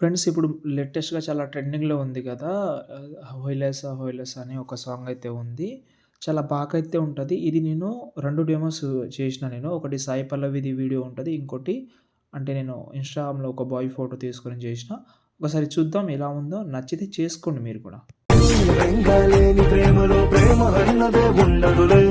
Friends ఇప్పుడు లేటెస్ట్‌గా చాలా ట్రెండింగ్‌లో ఉంది కదా! 'హోయిలెసా హోయిలెసా' అని ఒక సాంగ్ అయితే ఉంది. చాలా బాగా అయితే ఉంటది. ఇది నేను 2 డెమోస్ చేసినా నేను. ఒకటి సాయి పల్లవిది వీడియో ఉంటది. ఇంకోటి అంటే నేను ఇన్‌స్టాగ్రామ్‌లో ఒక బాయ్ ఫోటో తీసుకొని చేసిన. ఒకసారి చూద్దాం ఎలా ఉందో. నచ్చితే చేసుకోండి మీరు కూడా. బెంగాలేని ప్రేమలో ప్రేమ అన్నదే ఉండదులే.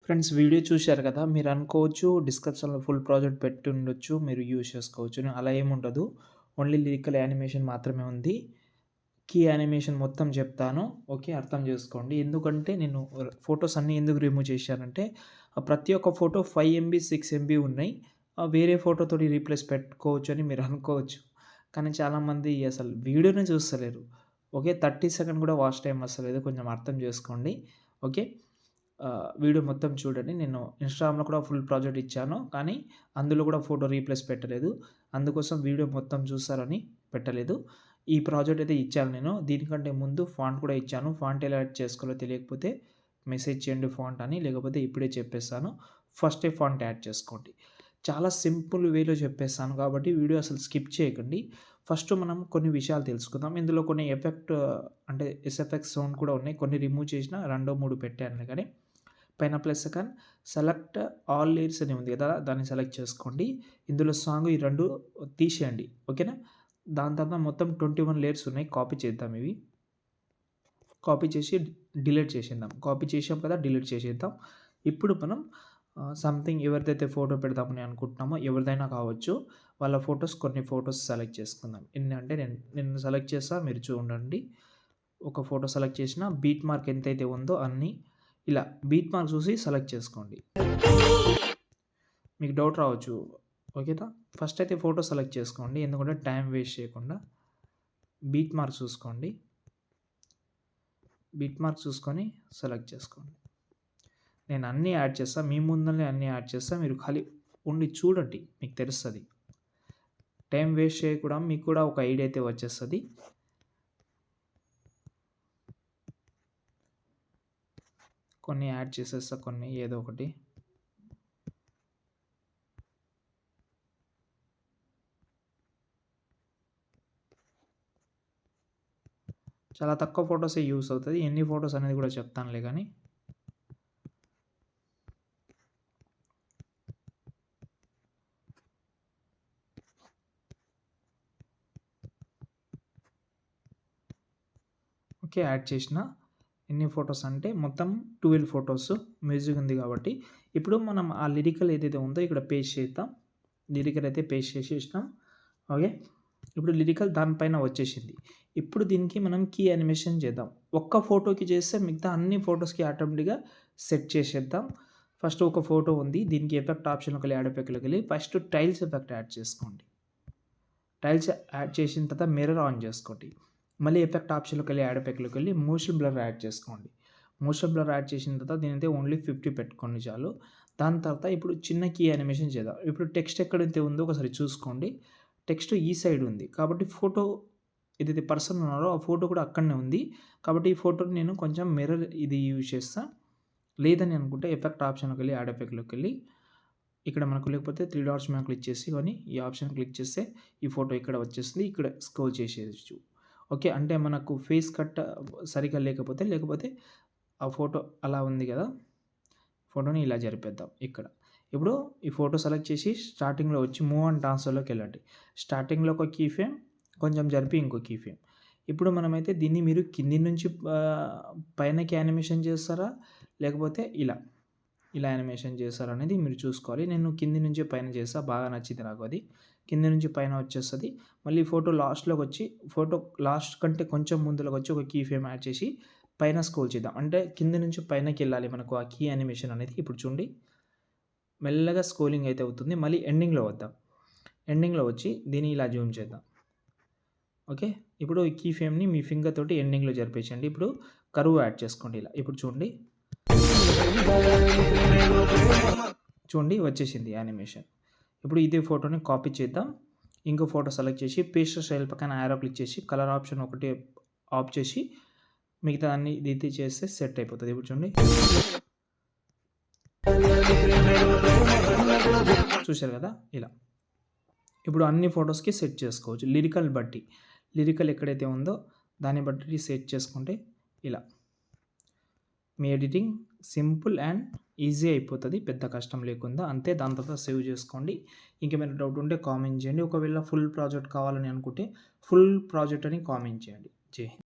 ఫ్రెండ్స్ వీడియో చూశారు కదా! మీరనుకోవచ్చు డిస్క్రిప్షన్‌లో ఫుల్ ప్రాజెక్ట్ పెట్టుండొచ్చు. మీరు యూజ్ చేసుకోవచ్చు. అలా ఏముండదు. ఓన్లీ లిరికల్ యానిమేషన్ మాత్రమే ఉంది. కీ యానిమేషన్ మొత్తం చెప్తాను. ఓకే. అర్థం చేసుకోండి. ఎందుకంటే నేను ఫోటోస్ అన్నీ ఎందుకు రిమూవ్ చేశానంటే ప్రతి ఒక్క ఫోటో 5 ఎంబీ, 6 ఎంబీ ఉన్నాయి. వేరే ఫోటోతోటి రీప్లేస్ పెట్టుకోవచ్చని మీరు అనుకోవచ్చు. కానీ చాలామంది అసలు వీడియోనే చూస్తలేరు. ఓకే. 30 సెకండ్ కూడా వాచ్ టైమ్ వస్తలేదు. కొంచెం అర్థం చేసుకోండి. ఓకే. వీడియో మొత్తం చూడండి. నేను ఇన్‌స్టాగ్రామ్‌లో కూడా ఫుల్ ప్రాజెక్ట్ ఇచ్చాను. కానీ అందులో కూడా ఫోటో రీప్లేస్ పెట్టలేదు. అందుకోసం వీడియో మొత్తం చూస్తారని పెట్టలేదు. ఈ ప్రాజెక్ట్ అయితే ఇచ్చాను నేను. దీనికంటే ముందు ఫాంట్ కూడా ఇచ్చాను. ఫాంట్ ఎలా యాడ్ చేసుకోవాలో తెలియకపోతే మెసేజ్ చేయండి ఫాంట్ అని. లేకపోతే ఇప్పుడే చెప్పేస్తాను. ఫస్టే ఫాంట్ యాడ్ చేసుకోండి. చాలా సింపుల్ వేలో చెప్పేస్తాను కాబట్టి వీడియో అసలు స్కిప్ చేయకండి. ఫస్ట్ మనం కొన్ని విషయాలు తెలుసుకుందాం. ఇందులో కొన్ని అంటే ఎస్ఎఫ్ఎక్స్ సౌండ్ కూడా ఉన్నాయి. కొన్ని రిమూవ్ చేసిన 2, 3 పెట్టానులే కానీ పైన plus icon select all layers అని ఉంది కదా! దాన్ని సెలెక్ట్ చేసుకోండి. ఇందులో సాంగ్ ఈ 2 తీసేయండి. ఓకేనా? దాని తర్వాత మొత్తం 21 లేయర్స్ ఉన్నాయి. కాపీ చేద్దాం ఇవి. కాపీ చేసి డిలీట్ చేసేద్దాం. కాపీ చేసాం కదా! డిలీట్ చేసేద్దాం. ఇప్పుడు మనం సంథింగ్ ఎవరిదైతే ఫోటో పెడదామని అనుకుంటున్నామో ఎవరిదైనా కావచ్చు. వాళ్ళ కొన్ని ఫోటోస్ సెలెక్ట్ చేసుకుందాం. ఎన్ని అంటే నేను సెలెక్ట్ చేస్తా మీరు చూడండి. ఒక ఫోటో సెలెక్ట్ చేసిన బీట్ మార్క్ ఎంతైతే ఉందో అన్నీ ఇలా బీట్ మార్క్ చూసి సెలెక్ట్ చేసుకోండి. మీకు డౌట్ రావచ్చు. ఓకేనా? ఫస్ట్ అయితే ఫోటో సెలెక్ట్ చేసుకోండి. ఎందుకంటే టైం వేస్ట్ చేయకుండా బీట్ మార్క్ చూసుకోండి. బీట్ మార్క్ చూసుకొని సెలెక్ట్ చేసుకోండి. నేను అన్నీ యాడ్ చేస్తా. మీ ముందరనే అన్నీ యాడ్ చేస్తా. మీరు ఖాళీ ఉండి చూడండి. మీకు తెలుస్తది. టైం వేస్ట్ చేయకుండా మీకు కూడా ఒక ఐడియా అయితే వచ్చేస్తది. కొన్ని యాడ్ చేసేస్తా కొన్ని ఏదో ఒకటి. చాలా తక్కువ ఫోటోసే యూజ్ అవుతది. ఎన్ని ఫోటోస్ అనేది కూడా చెప్తానులే గానీ. ఓకే. యాడ్ చేసిన. ఎన్ని ఫోటోస్ అంటే మొత్తం 12 ఫోటోస్ మ్యూజిక్ ఉంది కాబట్టి, ఇప్పుడు మనం ఆ లిరికల్ ఏదైతే ఉందో ఇక్కడ పేస్ట్ చేద్దాం. లిరికల్ అయితే పేస్ట్ చేసేసినాం. ఓకే. ఇప్పుడు లిరికల్ దానిపైన వచ్చేసింది. ఇప్పుడు దీనికి మనం కీ యానిమేషన్ చేద్దాం. ఒక్క ఫోటోకి చేస్తే మిగతా అన్ని ఫోటోస్‌కి ఆటోమేటిక్‌గా సెట్ చేసేద్దాం. ఫస్ట్ ఒక ఫోటో ఉంది. దీనికి ఎఫెక్ట్ ఆప్షన్‌లోకెళ్ళి యాడ్ ఎఫెక్ట్‌లోకెళ్ళి ఫస్ట్ టైల్స్ ఎఫెక్ట్ యాడ్ చేసుకోండి. టైల్స్ యాడ్ చేసిన తర్వాత మిర్రర్ ఆన్ చేసుకోండి. మళ్ళీ ఎఫెక్ట్ ఆప్షన్‌లోకెళ్ళి యాడ్ ఎఫెక్ట్‌లోకెళ్ళి మోషన్ బ్లర్ యాడ్ చేసుకోండి. మోషన్ బ్లర్ యాడ్ చేసిన తర్వాత దీనైతే ఓన్లీ 50 పెట్టుకోండి చాలు. దాని తర్వాత ఇప్పుడు చిన్న కీ యానిమేషన్ చేద్దాం. ఇప్పుడు టెక్స్ట్ ఎక్కడైతే ఉందో ఒకసారి చూసుకోండి. టెక్స్ట్ ఈ సైడ్ ఉంది. కాబట్టి ఫోటో ఏదైతే పర్సన్ ఉన్నారో ఆ ఫోటో కూడా అక్కడనే ఉంది. కాబట్టి ఈ ఫోటోని నేను కొంచెం మిర్రర్ ఇది యూజ్ చేస్తా. లేదని అనుకుంటే ఎఫెక్ట్ ఆప్షన్‌లోకెళ్ళి యాడ్ ఎఫెక్ట్‌లోకెళ్ళి ఇక్కడ మనకు లేకపోతే 3 డాట్స్ మీద క్లిక్ చేసి ఈ ఆప్షన్ క్లిక్ చేస్తే ఈ ఫోటో ఇక్కడ వచ్చేస్తుంది. ఇక్కడ స్క్రోల్ చేసేయచ్చు. ఓకే. అంటే మనకు ఫేస్ కట్ సరిగ్గా లేకపోతే ఆ ఫోటో అలా ఉంది కదా! ఫోటోని ఇలా జరిపేద్దాం ఇక్కడ. ఇప్పుడు ఈ ఫోటో సెలెక్ట్ చేసి స్టార్టింగ్‌లో వచ్చి మూవ్ అండ్ ట్రాన్స్‌ఫర్‌లోకెళ్ళండి. స్టార్టింగ్‌లో ఒక కీ ఫ్రేమ్ కొంచెం జరిపి ఇంకో కీ ఫ్రేమ్. ఇప్పుడు మనమైతే దీన్ని మీరు కింది నుంచి పైనకి యానిమేషన్ చేస్తారా? లేకపోతే ఇలా యానిమేషన్ చేస్తారనేది మీరు చూసుకోవాలి. నేను కింది నుంచి పైన చేస్తా. బాగా నచ్చింది నాకు అది. కింది నుంచి పైన వచ్చేస్తది. మళ్ళీ ఫోటో లాస్ట్‌లోకొచ్చి ఫోటో లాస్ట్ కంటే కొంచెం ముందులోకొచ్చి ఒక కీ ఫ్రేమ్ యాడ్ చేసి పైన స్క్రోల్ చేద్దాం. అంటే కింది నుంచి పైనకెళ్ళాలి మనకు ఆ కీ యానిమేషన్ అనేది. ఇప్పుడు చూడండి. మెల్లగా స్క్రోలింగ్ అయితే అవుతుంది. మళ్ళీ ఎండింగ్‌లో వద్దాం. ఎండింగ్‌లో వచ్చి దీన్ని ఇలా జూమ్ చేద్దాం. ఓకే. ఇప్పుడు ఈ కీ ఫ్రేమ్‌ని మీ ఫింగర్ తోటి ఎండింగ్‌లో జరిపేసేయండి. ఇప్పుడు కర్వ్ యాడ్ చేసుకోండి ఇలా. ఇప్పుడు చూడండి వచ్చేసింది యానిమేషన్. ఇప్పుడు ఇదే ఫోటోని కాపీ చేద్దాం. ఇంకో ఫోటో సెలెక్ట్ చేసి పేస్ట్ స్టైల్ పక్కన యారో క్లిక్ చేసి కలర్ ఆప్షన్ ఒకటి ఆఫ్ చేసి మిగతా అన్ని ఇది చేస్తే సెట్ అయిపోతుంది. ఇప్పుడు చూడండి, చూశారు కదా ఇలా. ఇప్పుడు అన్ని ఫొటోస్కి సెట్ చేసుకోవచ్చు లిరికల్ ఎక్కడైతే ఉందో దాన్ని బట్టి సెట్ చేసుకుంటే ఇలా మీ ఎడిటింగ్ సింపుల్ అండ్ ఈజీ అయిపోతుంది, పెద్ద కష్టం లేకుండా. అంతే, దాని తర్వాత సేవ్ చేసుకోండి. ఇంకేమైనా డౌట్ ఉంటే కామెంట్ చేయండి. ఒకవేళ ఫుల్ ప్రాజెక్ట్ కావాలని అనుకుంటే ఫుల్ ప్రాజెక్ట్ అని కామెంట్ చేయండి. జై హింద్.